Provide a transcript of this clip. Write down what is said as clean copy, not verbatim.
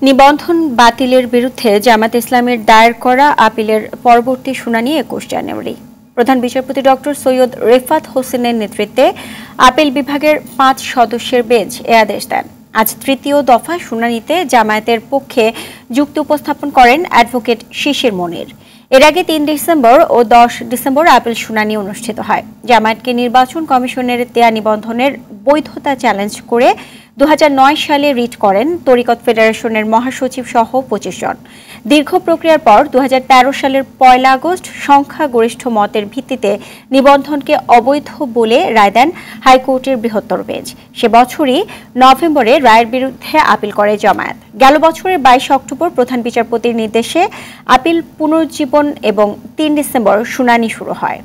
নিবন্ধন বাতিলের বিরুদ্ধে জামাত ইসলামের দায়ের করা আপিলের পরবর্তী শুনানি ২১ জানুয়ারি। প্রধান বিচারপতি ডক্টর সৈয়দ রেফাত হোসেনের নেতৃত্বে আপিল বিভাগের ৫ সদস্যের বেঞ্চ এ আদেশ দেন। আজ তৃতীয় দফা শুনানিতে জামায়াতের পক্ষে যুক্তি উপস্থাপন করেন অ্যাডভোকেট শিশির মনির। এর আগে ৩ ডিসেম্বর ও ১০ ডিসেম্বর আপিল শুনানি অনুষ্ঠিত হয়। জামায়াতকে নির্বাচন কমিশনের দেয়া নিবন্ধনের বৈধতা চ্যালেঞ্জ করে ২০০৯ সালে রিট করেন তরিকত ফেডারেশনের মহাসচিব সহ ২৫ জন। দীর্ঘ প্রক্রিয়ার পর ২০১৩ সালের ১ আগস্ট সংখ্যাগরিষ্ঠ মতের ভিত্তিতে নিবন্ধনকে অবৈধ বলে রায় দেন হাইকোর্টের বৃহত্তর বেঞ্চ। সে বছরই নভেম্বরে রায়ের বিরুদ্ধে আপিল করে জামায়াত। গেল বছরের ২২ অক্টোবর প্রধান বিচারপতির নির্দেশে আপিল পুনরুজ্জীবন এবং ৩ ডিসেম্বর শুনানি শুরু হয়।